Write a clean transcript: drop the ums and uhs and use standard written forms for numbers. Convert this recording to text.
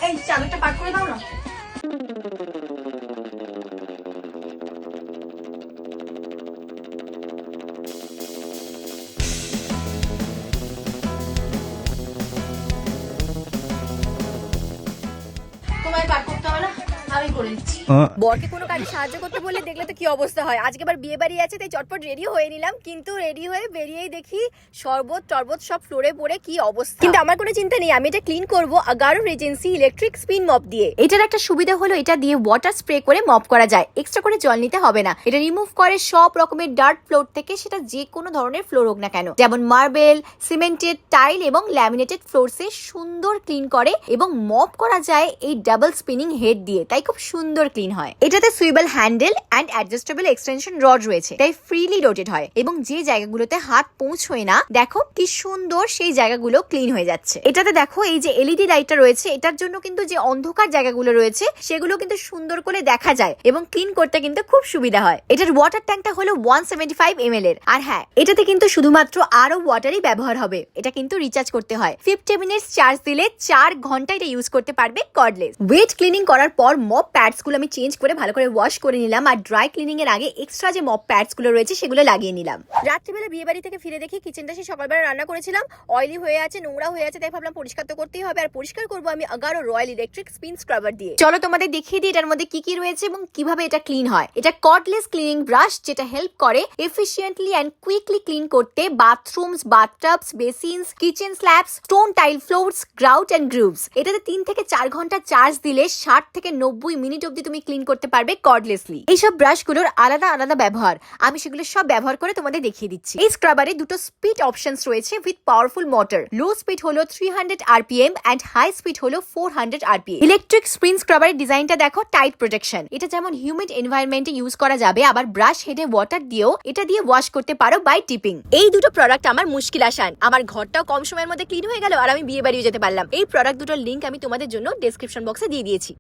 এই চাদরটা পাট করে দাও না। তোমায় পাট করতে হবে না, আমি করে দিচ্ছি। বরকে কোনো কাজে সাহায্য করতে বললে দেখলে তো কি অবস্থা হয়। আজকে আবার বিয়ে বাড়ি আছে, তাই চটপট রেডি হয়ে নিলাম, কিন্তু রেডি হয়ে বেরিয়েই দেখি শরবত টরবত সব ফ্লোরে পড়ে কি অবস্থা। কিন্তু আমার কোনো চিন্তা নেই, আমি এটা ক্লিন করবো Agaro regency electric spin mop দিয়ে। এটার একটা সুবিধা হলো এটা দিয়ে ওয়াটার স্প্রে করে মপ করা যায়, এক্সট্রা করে জল নিতে হবে না। এটা রিমুভ করে সব রকমের ডার্ট ফ্লোর থেকে, সেটা যে কোনো ধরনের ফ্লোর হোক না কেন, যেমন মার্বেল, সিমেন্টেড, টাইল এবং ল্যামিনেটেড ফ্লোরসে সুন্দর ক্লিন করে এবং মপ করা যায় এই ডাবল স্পিনিং হেড দিয়ে, তাই খুব সুন্দর ক্লিন হয়। এটাতে swivel handle and adjustable extension rod রয়েছে, তাই ফ্রিলি রোটেট হয় এবং যে জায়গাগুলোতে হাত পৌঁছয় না, দেখো কি সুন্দর সেই জায়গাগুলো ক্লিন হয়ে যাচ্ছে। এটাতে দেখো এই যে এলইডি লাইটটা রয়েছে, এটার জন্য কিন্তু যে অন্ধকার জায়গাগুলো রয়েছে সেগুলো কিন্তু সুন্দর করে দেখা যায় এবং ক্লিন করতে কিন্তু খুব সুবিধা হয়। এটার ওয়াটার ট্যাঙ্কটা হলো 175 ml এর। আর হ্যাঁ, এটাতে কিন্তু শুধুমাত্র আরো ওয়াটারই ব্যবহার হবে, এটা কিন্তু রিচার্জ করতে হয়। 50 মিনিটস চার্জ দিলে 4 ঘন্টা এটা ইউজ করতে পারবে কর্ডলেস। ওয়েট ক্লিনিং করার পর মপ প্যাডস গুলো আমি চেঞ্জ করে ভালো করে ওয়াশ করে নিলাম, আর ড্রাই ক্লিনিং এর আগে এক্সট্রা যে মপ প্যাডস গুলো রয়েছে সেগুলো লাগিয়ে নিলাম। রাত্রিবেলা বিয়ে বাড়ি থেকে ফিরে দেখি কিচেনটা সেই সকালবেলা রান্না করেছিলাম অয়েলি হয়ে আছে, নোংরা হয়ে আছে, তাই ভাবলাম পরিষ্কার তো করতেই হবে, আর পরিষ্কার করবো আমি Agaro royal electric spin scrubber দিয়ে। চলো তোমাদের দেখিয়ে দিই এটার মধ্যে কি কি রয়েছে এবং কিভাবে এটা ক্লিন হয়। এটা কর্ডলেস ক্লিনিং ব্রাশ, যেটা হেল্প করে এফিশিয়েন্টলি এন্ড কুইকলি ক্লিন করতে bathrooms, bathtubs, basins, kitchen slabs, stone tile floors, grout and grooves. এটাতে 3 থেকে 4 ঘন্টা চার্জ দিলে 60 থেকে 90 মিনিট অবধি তুমি ক্লিন করতে পারবে কর্ডলেসলি। এইসব ব্রাশগুলোর আলাদা আলাদা ব্যবহার, আমি সেগুলো সব ব্যবহার করে তোমাদের দেখিয়ে দিচ্ছি। এই স্ক্রাবারে দুটো স্পিড অপশনস রয়েছে with powerful motor. Low speed হলো 300 rpm এন্ড হাই স্পিড হলো 400 rpm। ইলেকট্রিক স্পিন স্ক্রাবারের ডিজাইনটা দেখো, টাইট প্রোটেকশন। এটা যেমন হিউমিড এনভায়রনমেন্টে ইউজ করা যাবে, আবার ব্রাশ হেডে ওয়াটার দিয়েও এটা দিয়ে ওয়াশ করতে পারো বাই টিপিং। এই দুটো প্রোডাক্ট আমার মুশকিল আসান, আমার ঘরটাও কম সময়ের মধ্যে ক্লিন হয়ে গেল আর আমি বিয়ে বাড়িও যেতে পারলাম। এই প্রোডাক্ট দুটোর লিংক আমি তোমাদের জন্য ডেসক্রিপশন বক্সে দিয়ে দিয়েছি।